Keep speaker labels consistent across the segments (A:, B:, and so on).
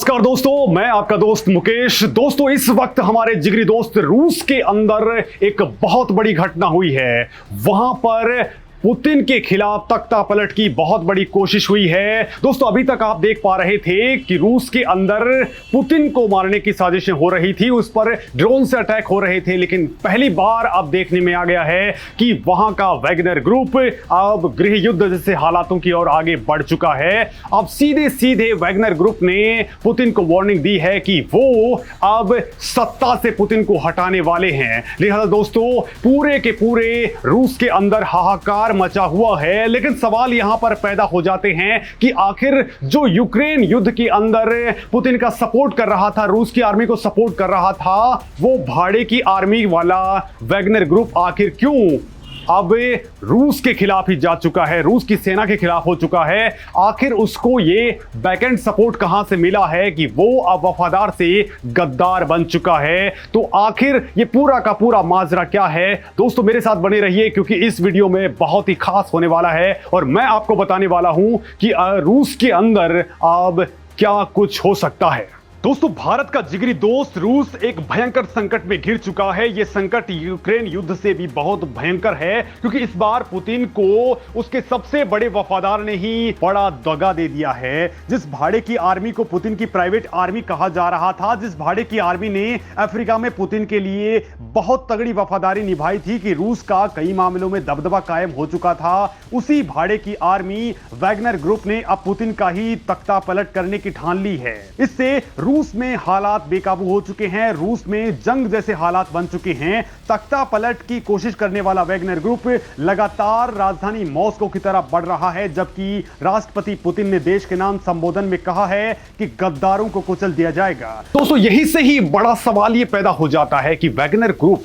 A: नमस्कार दोस्तों, मैं आपका दोस्त मुकेश। दोस्तों, इस वक्त हमारे जिगरी दोस्त रूस के अंदर एक बहुत बड़ी घटना हुई है। वहां पर पुतिन के खिलाफ तख्ता पलट की बहुत बड़ी कोशिश हुई है। दोस्तों, अभी तक आप देख पा रहे थे कि रूस के अंदर पुतिन को मारने की साजिशें हो रही थी, उस पर ड्रोन से अटैक हो रहे थे, लेकिन पहली बार अब देखने में आ गया है कि वहां का वैगनर ग्रुप अब गृह युद्ध जैसे हालातों की ओर आगे बढ़ चुका है। अब सीधे सीधे वैगनर ग्रुप ने पुतिन को वार्निंग दी है कि वो अब सत्ता से पुतिन को हटाने वाले हैं। लिहाजा दोस्तों, पूरे के पूरे रूस के अंदर हाहाकार मचा हुआ है। लेकिन सवाल यहां पर पैदा हो जाते हैं कि आखिर जो यूक्रेन युद्ध के अंदर पुतिन का सपोर्ट कर रहा था, रूस की आर्मी को सपोर्ट कर रहा था, वो भाड़े की आर्मी वाला वैगनर ग्रुप आखिर क्यों अब रूस के खिलाफ ही जा चुका है, रूस की सेना के खिलाफ हो चुका है? आखिर उसको ये बैकएंड सपोर्ट कहां से मिला है कि वो अब वफादार से गद्दार बन चुका है? तो आखिर ये पूरा का पूरा माजरा क्या है? दोस्तों, मेरे साथ बने रहिए क्योंकि इस वीडियो में बहुत ही खास होने वाला है और मैं आपको बताने वाला हूं कि रूस के अंदर अब क्या कुछ हो सकता है। दोस्तों, भारत का जिगरी दोस्त रूस एक भयंकर संकट में घिर चुका है। यह संकट यूक्रेन युद्ध से भी बहुत भयंकर है क्योंकि इस बार पुतिन को उसके सबसे बड़े वफादार ने ही बड़ा दगा दे दिया है। जिस भाड़े की आर्मी को पुतिन की प्राइवेट आर्मी कहा जा रहा था, जिस भाड़े की आर्मी ने अफ्रीका में पुतिन के लिए बहुत तगड़ी वफादारी निभाई थी कि रूस का कई मामलों में दबदबा कायम हो चुका था, उसी भाड़े की आर्मी वैगनर ग्रुप ने अब पुतिन का ही तख्ता पलट करने की ठान ली है। इससे रूस में हालात बेकाबू हो चुके हैं, रूस में जंग जैसे हालात बन चुके हैं। तख्ता पलट की कोशिश करने वाला वैगनर ग्रुप लगातार राजधानी मॉस्को की तरफ बढ़ रहा है, जबकि राष्ट्रपति पुतिन ने देश के नाम संबोधन में कहा है कि गद्दारों को कुचल दिया जाएगा। दोस्तों, यही से ही बड़ा सवाल यह पैदा हो जाता है कि वैगनर ग्रुप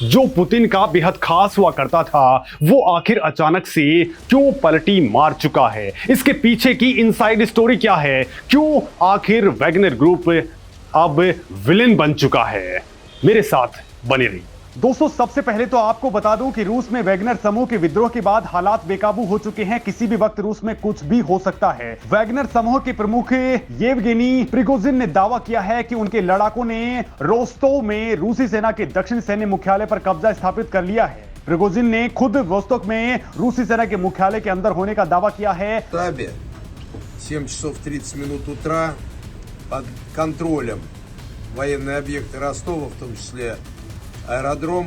A: जो पुतिन का बेहद खास हुआ करता था, वो आखिर अचानक से क्यों पलटी मार चुका है? इसके पीछे की इनसाइड स्टोरी क्या है? क्यों आखिर वैगनर ग्रुप अब विलेन बन चुका है? मेरे साथ बने रहिए। दोस्तों, सबसे पहले तो आपको बता दूं कि रूस में वैगनर समूह के विद्रोह के बाद हालात बेकाबू हो चुके हैं। किसी भी वक्त रूस में कुछ भी हो सकता है। वैगनर समूह के प्रमुख येवगेनी प्रिगोजिन ने दावा किया है कि उनके लड़ाकों ने रोस्तोव में रूसी सेना के दक्षिण सैन्य मुख्यालय पर कब्जा स्थापित कर लिया है। प्रिगोजिन ने खुद वोस्तोक में रूसी सेना के मुख्यालय के अंदर होने का दावा किया है।
B: 7 часов 30 минут утра под контролем военные объекты Ростова, в том числе аэродром।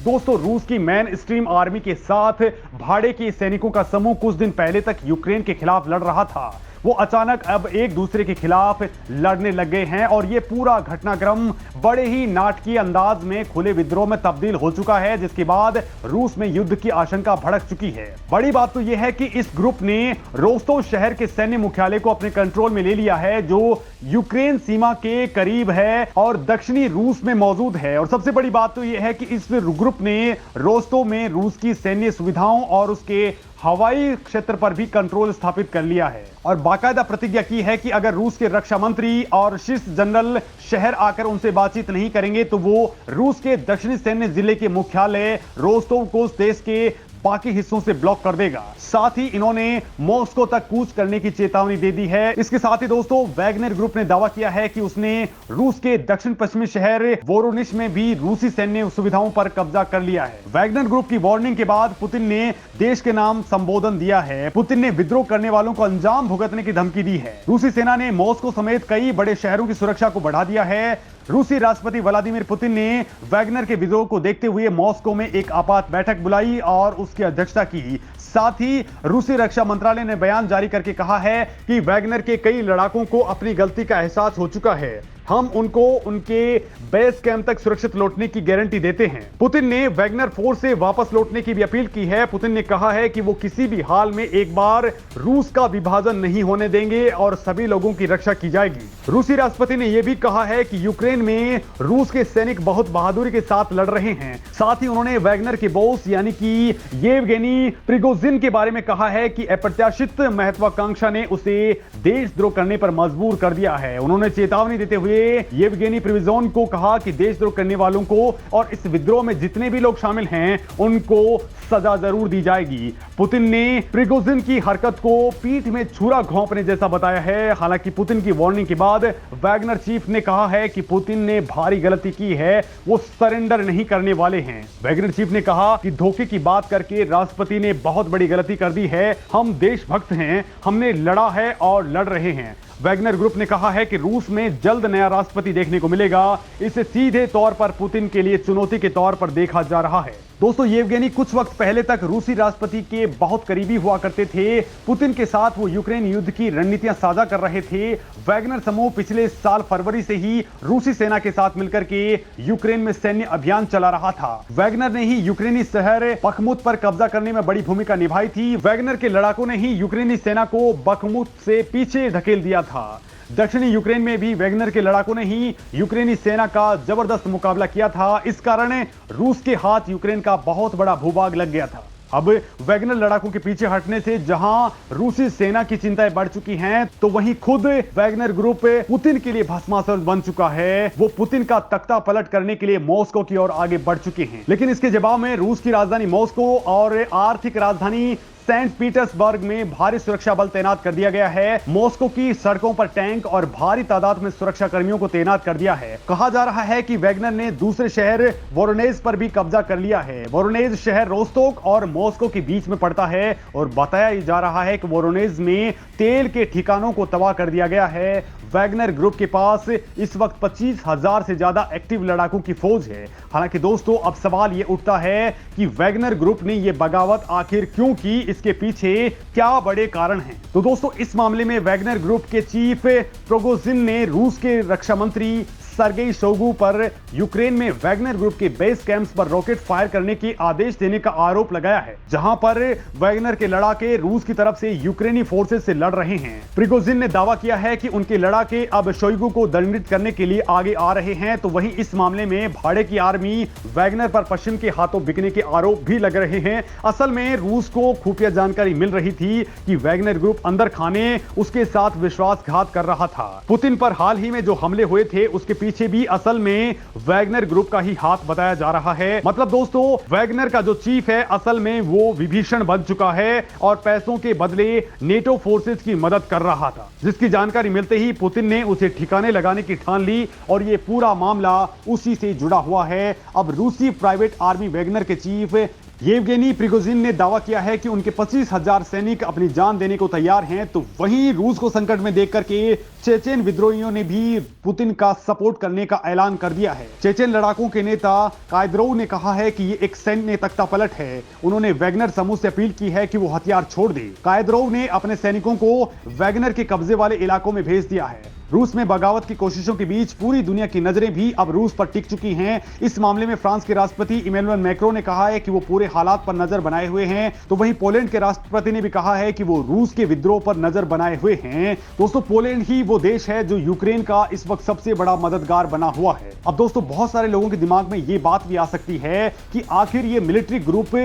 A: दोस्तों, रूस की मेन स्ट्रीम आर्मी के साथ भाड़े के सैनिकों का समूह कुछ दिन पहले तक यूक्रेन के खिलाफ लड़ रहा था। वो अचानक अब एक दूसरे के खिलाफ लड़ने लग गए हैं और ये पूरा घटनाक्रम बड़े ही नाटकीय अंदाज में खुले विद्रोह में तब्दील हो चुका है, जिसके बाद रूस में युद्ध की आशंका भड़क चुकी है। बड़ी बात तो यह है कि इस ग्रुप ने रोस्तोव शहर के सैन्य मुख्यालय को अपने कंट्रोल में ले लिया है, जो यूक्रेन सीमा के करीब है और दक्षिणी रूस में मौजूद है। और सबसे बड़ी बात तो यह है कि इस ग्रुप ने रोस्तोव में रूस की सैन्य सुविधाओं और उसके हवाई क्षेत्र पर भी कंट्रोल स्थापित कर लिया है और बाकायदा प्रतिज्ञा की है कि अगर रूस के रक्षा मंत्री और शीर्ष जनरल शहर आकर उनसे बातचीत नहीं करेंगे तो वो रूस के दक्षिणी सैन्य जिले के मुख्यालय रोस्तोव को देश के बाकी हिस्सों से ब्लॉक कर देगा। साथ ही इन्होंने मॉस्को तक कूच करने की चेतावनी दे दी है। इसके साथ ही दोस्तों, वैगनर ग्रुप ने दावा किया है कि उसने रूस के दक्षिण पश्चिमी शहर वोरोनिश में भी रूसी सैन्य सुविधाओं पर कब्जा कर लिया है। वैगनर ग्रुप की वार्निंग के बाद पुतिन ने देश के नाम संबोधन दिया है। पुतिन ने विद्रोह करने वालों को अंजाम भुगतने की धमकी दी है। रूसी सेना ने मॉस्को समेत कई बड़े शहरों की सुरक्षा को बढ़ा दिया है। रूसी राष्ट्रपति व्लादिमीर पुतिन ने वैगनर के विद्रोह को देखते हुए मॉस्को में एक आपात बैठक बुलाई और उसकी अध्यक्षता की। साथ ही रूसी रक्षा मंत्रालय ने बयान जारी करके कहा है कि वैगनर के कई लड़ाकों को अपनी गलती का एहसास हो चुका है। हम उनको उनके बेस कैंप तक सुरक्षित लौटने की गारंटी देते हैं। पुतिन ने वैगनर फोर्स से वापस लौटने की भी अपील की है। पुतिन ने कहा है कि वो किसी भी हाल में एक बार रूस का विभाजन नहीं होने देंगे और सभी लोगों की रक्षा की जाएगी। रूसी राष्ट्रपति ने यह भी कहा है कि यूक्रेन में रूस के सैनिक बहुत बहादुरी के साथ लड़ रहे हैं। साथ ही उन्होंने वैगनर के बॉस यानी कि येवगेनी प्रिगोजिन के बारे में कहा है कि अप्रत्याशित महत्वाकांक्षा ने उसे देशद्रोह करने पर मजबूर कर दिया है। उन्होंने चेतावनी देते हुए येवगेनी प्रिगोजिन को कहा कि देशद्रोह करने वालों को और इस विद्रोह में जितने भी लोग शामिल हैं उनको सजा जरूर दी जाएगी। पुतिन ने प्रिगोजिन की हरकत को पीठ में छुरा घोंपने जैसा बताया है। हालांकि पुतिन की वार्निंग के बाद वैगनर चीफ ने कहा है कि पुतिन ने भारी गलती की है, वो सरेंडर नहीं करने वाले हैं। वैगनर चीफ ने कहा कि धोखे की बात करके राष्ट्रपति ने बहुत बड़ी गलती कर दी है। हम देशभक्त हैं, हमने लड़ा है और लड़ रहे हैं। वैगनर ग्रुप ने कहा है कि रूस में जल्द नया राष्ट्रपति देखने को मिलेगा। इसे सीधे तौर पर पुतिन के लिए चुनौती के तौर पर देखा जा रहा है। दोस्तों, येवगेनी कुछ वक्त पहले तक रूसी राष्ट्रपति के बहुत करीबी हुआ करते थे। पुतिन के साथ वो यूक्रेन युद्ध की रणनीतियां साझा कर रहे थे। वैगनर समूह पिछले साल फरवरी से ही रूसी सेना के साथ मिलकर के यूक्रेन में सैन्य अभियान चला रहा था। वैगनर ने ही यूक्रेनी शहर बखमुत पर कब्जा करने में बड़ी भूमिका निभाई थी। वैगनर के लड़ाकों ने ही यूक्रेनी सेना को बखमुत से पीछे धकेल दिया था। दक्षिणी यूक्रेन में भी वैगनर के लड़ाकों ने ही यूक्रेनी सेना का जबरदस्त मुकाबला किया था। इस कारण रूस के हाथ यूक्रेन का बहुत बड़ा भूभाग लग गया था। अब वैगनर लड़ाकों के पीछे हटने से जहां रूसी सेना की चिंताएं बढ़ चुकी हैं, तो वहीं खुद वैगनर ग्रुप पुतिन के लिए भस्मासुर बन चुका है। वो पुतिन का तख्ता पलट करने के लिए मॉस्को की ओर आगे बढ़ चुके हैं। लेकिन इसके जवाब में रूस की राजधानी मॉस्को और आर्थिक राजधानी सेंट पीटर्सबर्ग में भारी सुरक्षा बल तैनात कर दिया गया है। मॉस्को की सड़कों पर टैंक और भारी तादाद में सुरक्षा कर्मियों को तैनात कर दिया है। कहा जा रहा है कि वैगनर ने दूसरे शहर वोरोनेज पर भी कब्जा कर लिया है। वोरोनेज शहर रोस्टोक और मॉस्को के बीच में पड़ता है और बताया जा रहा है कि वोरोनेज में तेल के ठिकानों को तबाह कर दिया गया है। वैगनर ग्रुप के पास इस वक्त 25,000 से ज्यादा एक्टिव लड़ाकों की फौज है। हालांकि दोस्तों, अब सवाल यह उठता है कि वैगनर ग्रुप ने यह बगावत आखिर क्यों की, इसके पीछे क्या बड़े कारण हैं। तो दोस्तों, इस मामले में वैगनर ग्रुप के चीफ प्रिगोजिन ने रूस के रक्षा मंत्री सर्गेई शोइगु पर यूक्रेन में वैगनर ग्रुप के बेस कैंप्स पर रॉकेट फायर करने के आदेश देने का आरोप लगाया है, जहां पर वैगनर के लड़ाके रूस की तरफ से यूक्रेनी फोर्सेस से लड़ रहे हैं। प्रिगोजिन ने दावा किया है कि उनके लड़ाके अब शोइगु को दंडित करने के लिए आगे आ रहे हैं। तो वहीं इस मामले में भाड़े की आर्मी वैगनर पर पश्चिम के हाथों बिकने के आरोप भी लग रहे हैं। असल में रूस को खुफिया जानकारी मिल रही थी कि वैगनर ग्रुप अंदर खाने उसके साथ विश्वासघात कर रहा था। पुतिन पर हाल ही में जो हमले हुए थे उसके पीछे भी असल में वैगनर ग्रुप का ही हाथ बताया जा रहा है। मतलब दोस्तों, वैगनर का जो चीफ है असल में वो विभीषण बन चुका है और पैसों के बदले नेटो फोर्सेस की मदद कर रहा था, जिसकी जानकारी मिलते ही पुतिन ने उसे ठिकाने लगाने की ठान ली और ये पूरा मामला उसी से जुड़ा हुआ है। अब रूसी प्राइवेट आर्मी वैगनर के चीफ येवगेनी प्रिगोजिन ने दावा किया है कि उनके 25,000 सैनिक अपनी जान देने को तैयार हैं। तो वहीं रूस को संकट में देख करके चेचेन विद्रोहियों ने भी पुतिन का सपोर्ट करने का ऐलान कर दिया है। चेचेन लड़ाकों के नेता कायद्रोव ने कहा है कि ये एक सैन्य तख्तापलट है। उन्होंने वैगनर समूह से अपील की है कि वो हथियार छोड़ दे। कायद्रोव ने अपने सैनिकों को वैगनर के कब्जे वाले इलाकों में भेज दिया है। रूस में बगावत की कोशिशों के बीच पूरी दुनिया की नजरें भी अब रूस पर टिक चुकी हैं। इस मामले में फ्रांस के राष्ट्रपति इमैनुअल मैक्रों ने कहा है कि वो पूरे हालात पर नजर बनाए हुए हैं। तो वहीं पोलैंड के राष्ट्रपति ने भी कहा है कि वो रूस के विद्रोह पर नजर बनाए हुए हैं। दोस्तों, पोलैंड ही वो देश है जो यूक्रेन का इस वक्त सबसे बड़ा मददगार बना हुआ है। अब दोस्तों, बहुत सारे लोगों के दिमाग में ये बात भी आ सकती है कि आखिर ये मिलिट्री ग्रुप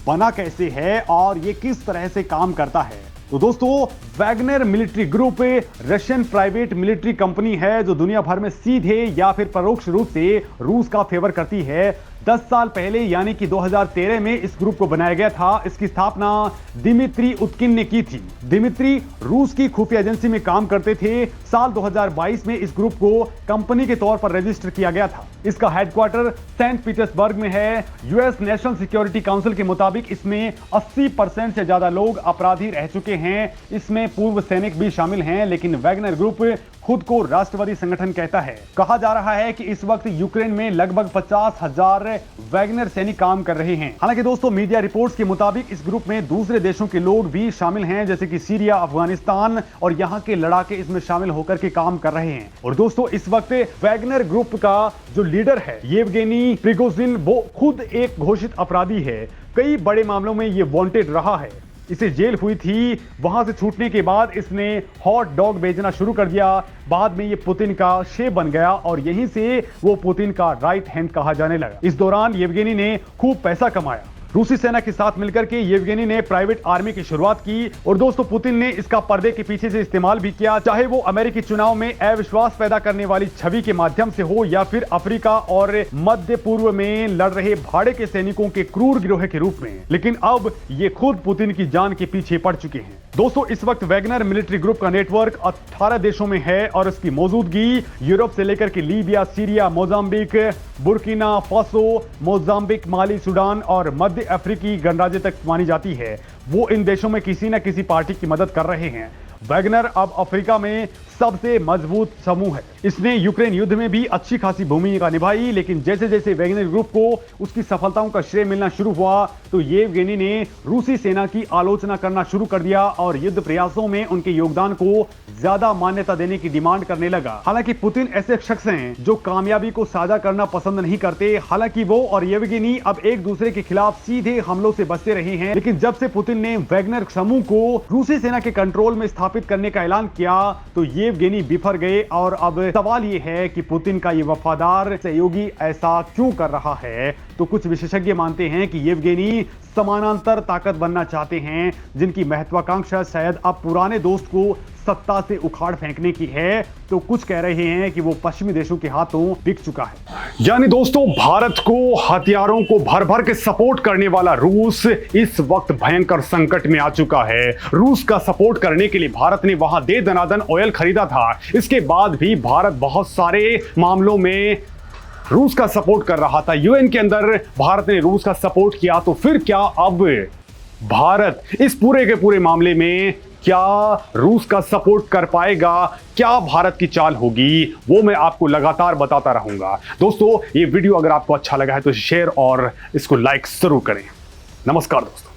A: बना कैसे है और ये किस तरह से काम करता है। तो दोस्तों, Wagner military group Russian private military company है जो दुनिया भर में सीधे या फिर परोक्ष रूप से रूस का फेवर करती है। 10 साल पहले यानी कि 2013 में इस ग्रुप को बनाया गया था। इसकी स्थापना दिमित्री उत्किन ने की थी। दिमित्री रूस की खुफिया एजेंसी में काम करते थे। साल 2022 में इस ग्रुप को कंपनी के तौर पर रजिस्टर किया गया था। इसका हेडक्वार्टर सेंट पीटर्सबर्ग में है। यूएस नेशनल सिक्योरिटी काउंसिल के मुताबिक इसमें 80% से ज्यादा लोग अपराधी रह चुके हैं। इसमें पूर्व सैनिक भी शामिल हैं, लेकिन वैगनर ग्रुप खुद को राष्ट्रवादी संगठन कहता है। कहा जा रहा है कि इस वक्त यूक्रेन में लगभग 50,000 वैगनर सैनिक काम कर रहे हैं। हालांकि दोस्तों, मीडिया रिपोर्ट्स के मुताबिक इस ग्रुप में दूसरे देशों के लोग भी शामिल हैं, जैसे कि सीरिया, अफगानिस्तान और यहां के लड़ाके इसमें शामिल होकर के काम कर रहे हैं। और दोस्तों, इस वक्त वैगनर ग्रुप का जो लीडर है येवगेनी प्रिगोजिन, वो खुद एक घोषित अपराधी है। कई बड़े मामलों में ये वांटेड रहा है। इसे जेल हुई थी। वहां से छूटने के बाद इसने हॉट डॉग बेचना शुरू कर दिया। बाद में ये पुतिन का शेफ बन गया और यहीं से वो पुतिन का राइट हैंड कहा जाने लगा। इस दौरान येवगेनी ने खूब पैसा कमाया। रूसी सेना के साथ मिलकर के येवगेनी ने प्राइवेट आर्मी की शुरुआत की और दोस्तों पुतिन ने इसका पर्दे के पीछे से इस्तेमाल भी किया, चाहे वो अमेरिकी चुनाव में अविश्वास पैदा करने वाली छवि के माध्यम से हो या फिर अफ्रीका और मध्य पूर्व में लड़ रहे भाड़े के सैनिकों के क्रूर गिरोह के रूप में। लेकिन अब ये खुद पुतिन की जान के पीछे पड़ चुके हैं। दोस्तों इस वक्त वैगनर मिलिट्री ग्रुप का नेटवर्क 18 देशों में है और इसकी मौजूदगी यूरोप से लेकर के Libya, Syria, Mozambique, Burkina Faso, Mozambique, Mali, Sudan और मध्य अफ्रीकी गणराज्य तक मानी जाती है। वो इन देशों में किसी न किसी पार्टी की मदद कर रहे हैं। वैगनर अब अफ्रीका में सबसे मजबूत समूह है। इसने यूक्रेन युद्ध में भी अच्छी खासी भूमिका निभाई, लेकिन जैसे जैसे वैगनर ग्रुप को उसकी सफलताओं का श्रेय मिलना शुरू हुआ तो येवगेनी ने रूसी सेना की आलोचना करना शुरू कर दिया और युद्ध प्रयासों में उनके योगदान को ज्यादा मान्यता देने की डिमांड करने लगा। हालांकि पुतिन ऐसे शख्स हैं जो कामयाबी को साझा करना पसंद नहीं करते। हालांकि वो और येवगेनी अब एक दूसरे के खिलाफ सीधे हमलों से बचते रहे हैं, लेकिन जब से पुतिन ने वैगनर समूह को रूसी सेना के कंट्रोल में स्थापित करने का ऐलान किया तो येवगेनी बिफर गए। और अब सवाल यह है कि पुतिन का ये वफादार सहयोगी ऐसा क्यों कर रहा है? तो कुछ विशेषज्ञ मानते हैं कि येवगेनी समानांतर ताकत बनना चाहते हैं, जिनकी महत्वाकांक्षा शायद अब पुराने दोस्त को सत्ता से उखाड़ फेंकने की है। तो कुछ कह रहे हैं कि वो पश्चिमी देशों के हाथों बिक चुका है। यानी दोस्तों भारत को हथियारों को भर भर के सपोर्ट करने वाला रूस इस वक्त भयंकर संकट में आ चुका है। रूस का सपोर्ट करने के लिए भारत ने वहां दे दनादन ऑयल खरीदा था। इसके बाद भी भारत बहुत सारे मामलों में रूस का सपोर्ट कर रहा था। यूएन के अंदर भारत ने रूस का सपोर्ट किया। तो फिर क्या अब भारत इस पूरे के पूरे मामले में क्या रूस का सपोर्ट कर पाएगा? क्या भारत की चाल होगी? वो मैं आपको लगातार बताता रहूंगा। दोस्तों ये वीडियो अगर आपको अच्छा लगा है तो शेयर और इसको लाइक जरूर करें। नमस्कार दोस्तों।